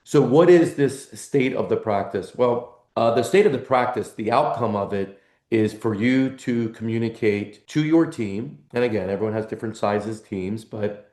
So what is this state of the practice? Well, the state of the practice, the outcome of it is for you to communicate to your team. And again, everyone has different sizes teams, but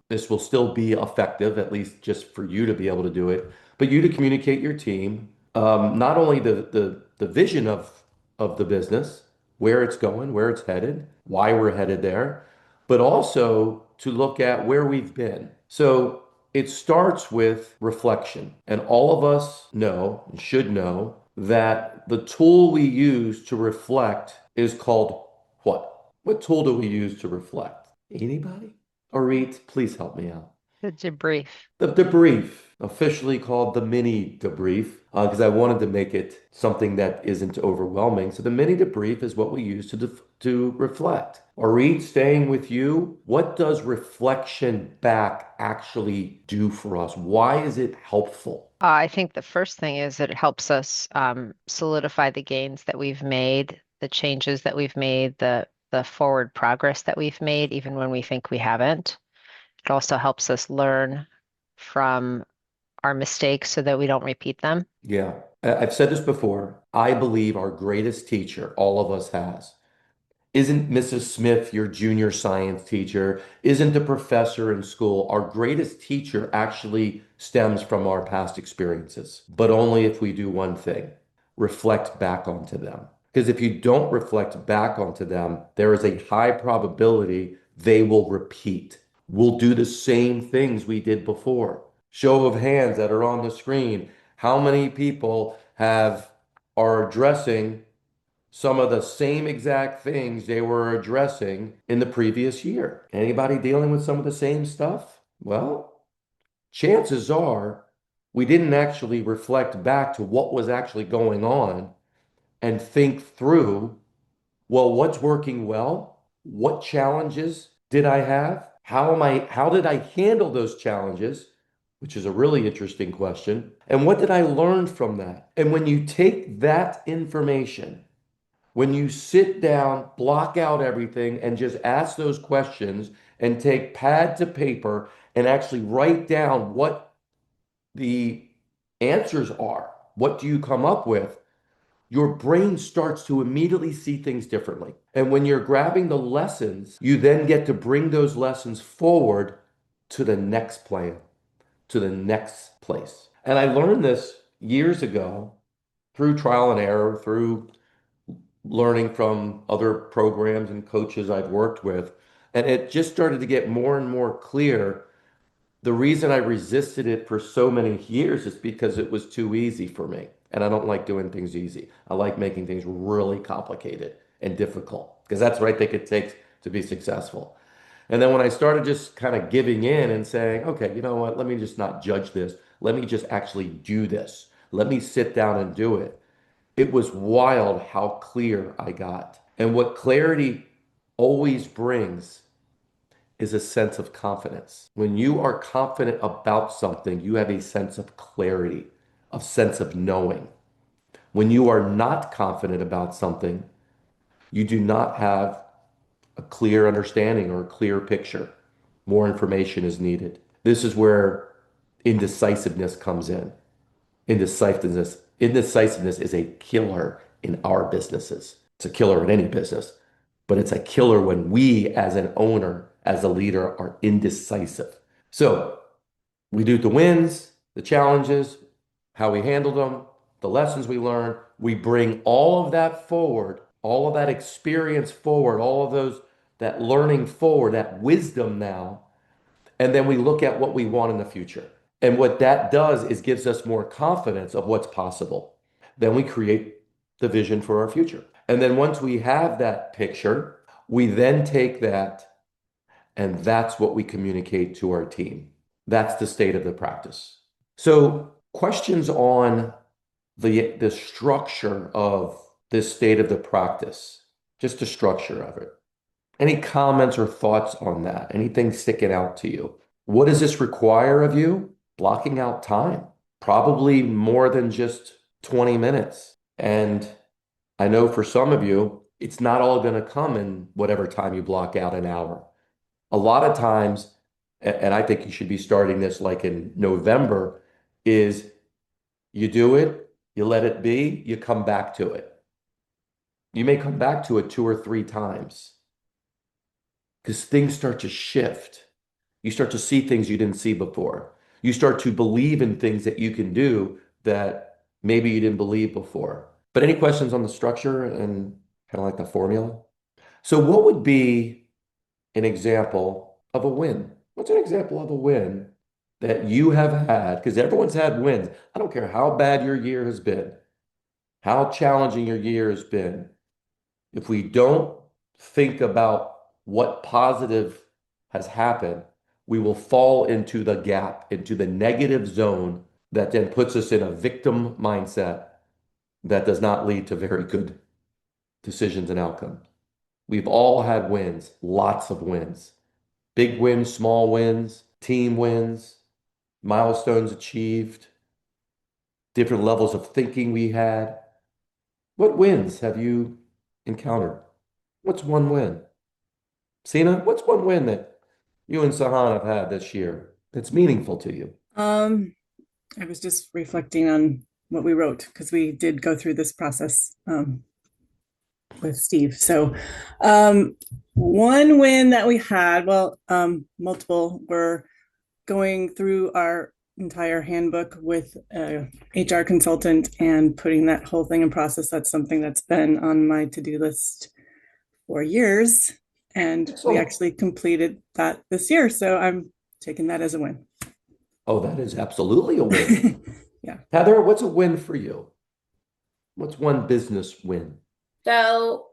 this will still be effective, at least just for you to be able to do it. But you to communicate your team, not only the vision of the business, where it's going, where it's headed, why we're headed there, but also to look at where we've been. So it starts with reflection. And all of us know and should know that the tool we use to reflect is called what? What tool do we use to reflect? Anybody? Orit, please help me out. The debrief. The debrief, officially called the mini debrief, because I wanted to make it something that isn't overwhelming. So the mini debrief is what we use to reflect. Orit, staying with you, what does reflection back actually do for us? Why is it helpful? I think the first thing is that it helps us solidify the gains that we've made, the changes that we've made, the forward progress that we've made, even when we think we haven't. It also helps us learn from our mistakes so that we don't repeat them. Yeah, I've said this before. I believe our greatest teacher, all of us has, isn't Mrs. Smith your junior science teacher? Isn't the professor in school? Our greatest teacher actually stems from our past experiences, but only if we do one thing, reflect back onto them. Because if you don't reflect back onto them, there is a high probability they will repeat. We'll do the same things we did before. Show of hands that are on the screen. How many people are addressing some of the same exact things they were addressing in the previous year? Anybody dealing with some of the same stuff? Well, chances are we didn't actually reflect back to what was actually going on and think through, well, what's working well? What challenges did I have? How did I handle those challenges? Which is a really interesting question. And what did I learn from that? And when you take that information, when you sit down, block out everything, and just ask those questions and take pad to paper and actually write down what the answers are, what do you come up with? Your brain starts to immediately see things differently. And when you're grabbing the lessons, you then get to bring those lessons forward to the next plan, to the next place. And I learned this years ago through trial and error, through learning from other programs and coaches I've worked with. And it just started to get more and more clear. The reason I resisted it for so many years is because it was too easy for me. And I don't like doing things easy. I like making things really complicated and difficult because that's what I think it takes to be successful. And then when I started just kind of giving in and saying, okay, you know what, let me just not judge this. Let me just actually do this. Let me sit down and do it. It was wild how clear I got. And what clarity always brings is a sense of confidence. When you are confident about something, you have a sense of clarity, a sense of knowing. When you are not confident about something, you do not have a clear understanding or a clear picture. More information is needed. This is where indecisiveness comes in. Indecisiveness is a killer in our businesses. It's a killer in any business, but it's a killer when we, as an owner, as a leader, are indecisive. So we do the wins, the challenges, how we handled them, the lessons we learned. We bring all of that forward, all of that experience forward, all of that learning forward, that wisdom now, and then we look at what we want in the future. And what that does is gives us more confidence of what's possible. Then we create the vision for our future. And then once we have that picture, we then take that and that's what we communicate to our team. That's the state of the practice. So questions on the structure of this state of the practice, just the structure of it. Any comments or thoughts on that? Anything sticking out to you? What does this require of you? Blocking out time, probably more than just 20 minutes. And I know for some of you, it's not all going to come in whatever time you block out an hour. A lot of times, and I think you should be starting this like in November, is you do it, you let it be, you come back to it. You may come back to it two or three times because things start to shift. You start to see things you didn't see before. You start to believe in things that you can do that maybe you didn't believe before. But any questions on the structure and kind of like the formula? So, what would be an example of a win? What's an example of a win that you have had? Because everyone's had wins. I don't care how bad your year has been, how challenging your year has been. If we don't think about what positive has happened, we will fall into the gap, into the negative zone that then puts us in a victim mindset that does not lead to very good decisions and outcomes. We've all had wins, lots of wins, big wins, small wins, team wins, milestones achieved, different levels of thinking we had. What wins have you encountered? What's one win? Sina, what's one win that you and Sahan have had this year that's meaningful to you? Um, I was just reflecting on what we wrote because we did go through this process with Steve. So, one win that we had, well, multiple were going through our entire handbook with a HR consultant and putting that whole thing in process. That's something that's been on my to-do list for years. And we Excellent. actually completed that this year. So I'm taking that as a win. Oh, that is absolutely a win. Yeah. Heather, what's a win for you? What's one business win? So,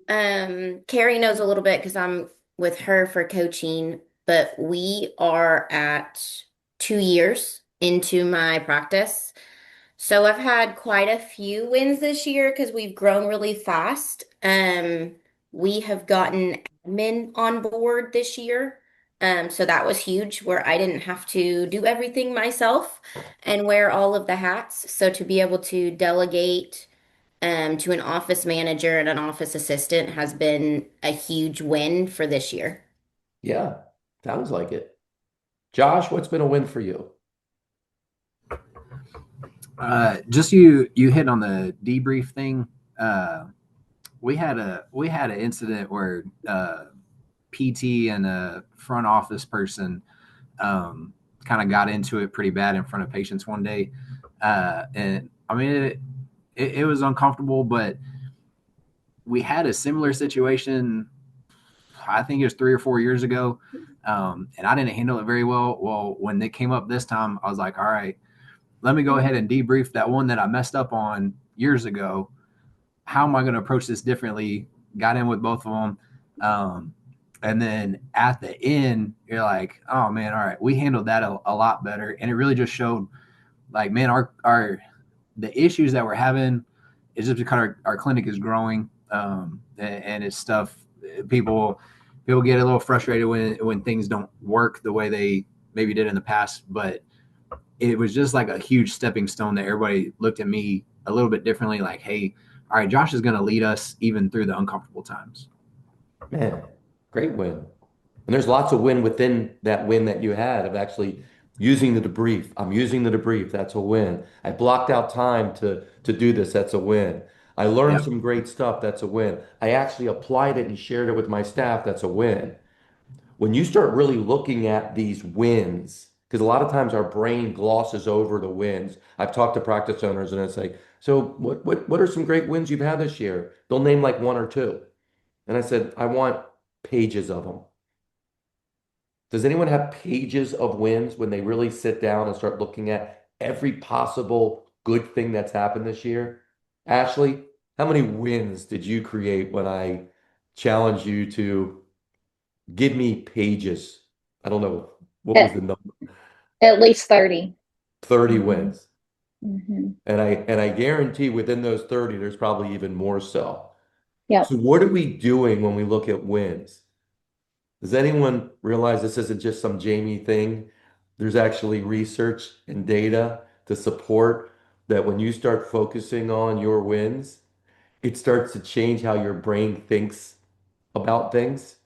Carrie knows a little bit because I'm with her for coaching, but we are at 2 years into my practice. So I've had quite a few wins this year because we've grown really fast. We have gotten admin on board this year. So that was huge where I didn't have to do everything myself and wear all of the hats. So to be able to delegate to an office manager and an office assistant has been a huge win for this year. Yeah, sounds like it. Josh, what's been a win for you? Just you hit on the debrief thing. We had an incident where PT and a front office person kind of got into it pretty bad in front of patients one day, and I mean it was uncomfortable, but we had a similar situation. I think it was 3 or 4 years ago, and I didn't handle it very well. Well, when it came up this time, I was like, all right, let me go ahead and debrief that one that I messed up on years ago. How am I going to approach this differently? Got in with both of them. And then at the end, you're like, oh man, all right, we handled that a lot better. And it really just showed like, man, the issues that we're having is just because our clinic is growing. And it's stuff people get a little frustrated when things don't work the way they maybe did in the past, but it was just like a huge stepping stone that everybody looked at me a little bit differently, like, hey, all right, Josh is going to lead us even through the uncomfortable times. Man, great win. And there's lots of win within that win that you had of actually using the debrief. I'm using the debrief. That's a win. I blocked out time to do this. That's a win. I learned Yep. some great stuff. That's a win. I actually applied it and shared it with my staff. That's a win. When you start really looking at these wins, because a lot of times our brain glosses over the wins. I've talked to practice owners and it's like, so what are some great wins you've had this year? They'll name like one or two. And I said, I want pages of them. Does anyone have pages of wins when they really sit down and start looking at every possible good thing that's happened this year? Ashley, how many wins did you create when I challenged you to give me pages? I don't know. What was At, the number? at least 30. 30 Mhm. wins. Hmm. And I guarantee within those 30, there's probably even more so. Yep. So what are we doing when we look at wins? Does anyone realize this isn't just some Jamey thing? There's actually research and data to support that when you start focusing on your wins, it starts to change how your brain thinks about things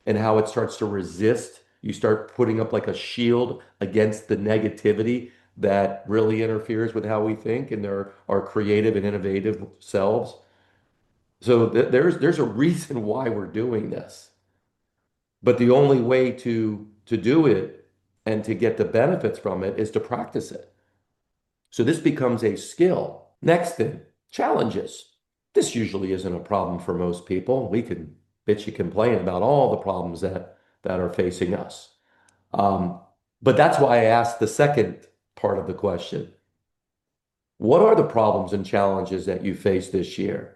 and how it starts to resist. You start putting up like a shield against the negativity that really interferes with how we think and our creative and innovative selves. So there's a reason why we're doing this. But the only way to do it and to get the benefits from it is to practice it. So this becomes a skill. Next thing, challenges. This usually isn't a problem for most people. We can bitch and complain about all the problems that are facing us. But that's why I asked the second part of the question. What are the problems and challenges that you faced this year?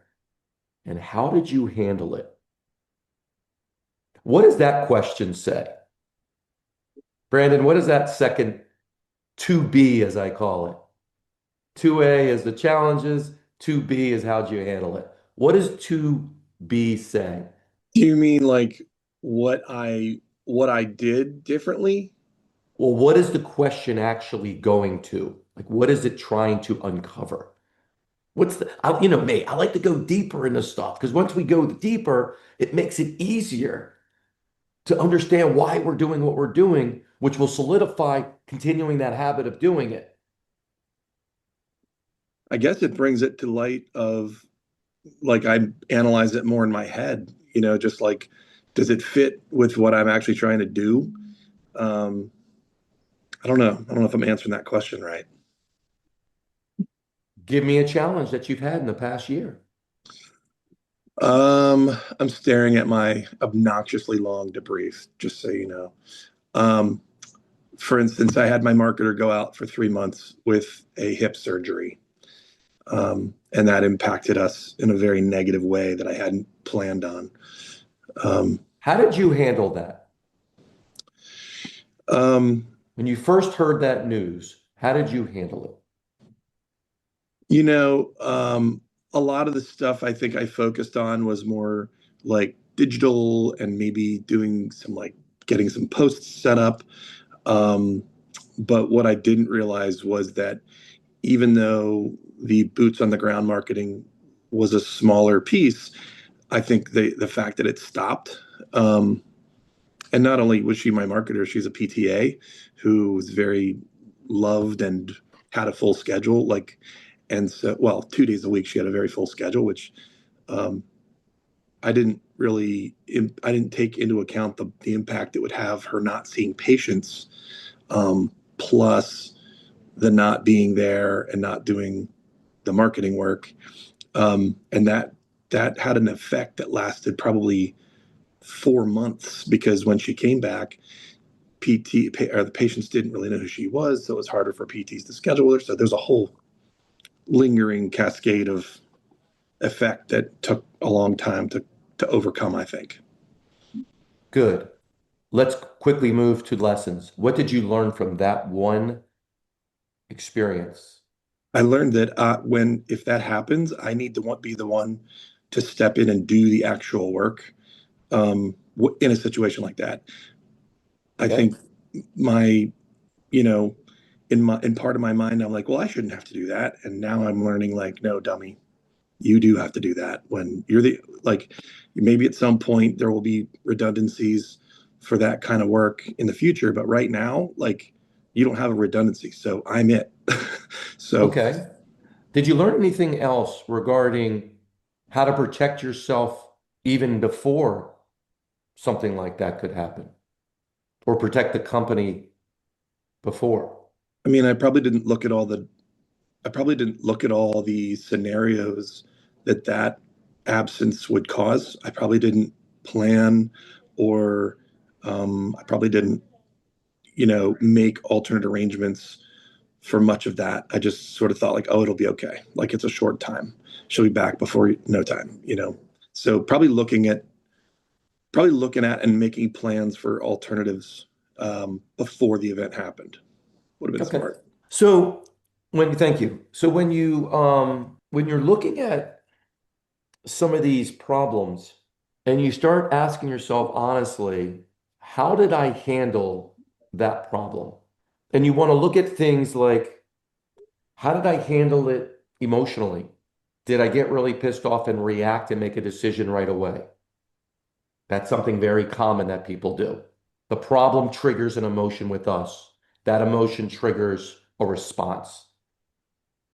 And how did you handle it? What does that question say? Brandon, what is that second 2B, as I call it? 2A is the challenges, 2B is how'd you handle it? What does 2B say? Do you mean like what I did differently? Well, what is the question actually going to? Like, what is it trying to uncover? What's the, you know me, I like to go deeper into stuff because once we go deeper, it makes it easier to understand why we're doing what we're doing, which will solidify continuing that habit of doing it. I guess it brings it to light of like I analyze it more in my head, you know, just like, does it fit with what I'm actually trying to do? I don't know. I don't know if I'm answering that question right. Give me a challenge that you've had in the past year. I'm staring at my obnoxiously long debrief, just so you know. For instance, I had my marketer go out for 3 months with a hip surgery. And that impacted us in a very negative way that I hadn't planned on. How did you handle that? When you first heard that news, how did you handle it? You know, a lot of the stuff I think I focused on was more like digital and maybe doing some like getting some posts set up. But what I didn't realize was that even though the boots on the ground marketing was a smaller piece, I think the fact that it stopped, and not only was she my marketer, she's a PTA who was very loved and had a full schedule. Like, and so, well, 2 days a week she had a very full schedule, which I didn't take into account the impact it would have her not seeing patients, plus the not being there and not doing the marketing work, and that had an effect that lasted probably 4 months, because when she came back, the patients didn't really know who she was, so it was harder for PTs to schedule her. So there's a whole lingering cascade of effect that took a long time to overcome, I think. Good. Let's quickly move to lessons. What did you learn from that one experience? I learned that if that happens, I need to be the one to step in and do the actual work in a situation like that. I think in part of my mind, I'm like, well, I shouldn't have to do that. And now I'm learning, like, no, dummy, you do have to do that. When you're maybe at some point there will be redundancies for that kind of work in the future. But right now, like, you don't have a redundancy. So I'm it. So. Okay. Did you learn anything else regarding how to protect yourself even before something like that could happen, or protect the company before? I mean, I probably didn't look at all the scenarios that absence would cause. I probably didn't plan, or I probably didn't, make alternate arrangements for much of that. I just sort of thought like, oh, it'll be okay. Like, it's a short time. She'll be back before no time, So probably looking at and making plans for alternatives before the event happened would have been smart. So thank you. So when you're looking at some of these problems and you start asking yourself honestly, how did I handle that problem? And you want to look at things like, how did I handle it emotionally? Did I get really pissed off and react and make a decision right away? That's something very common that people do. The problem triggers an emotion with us. That emotion triggers a response.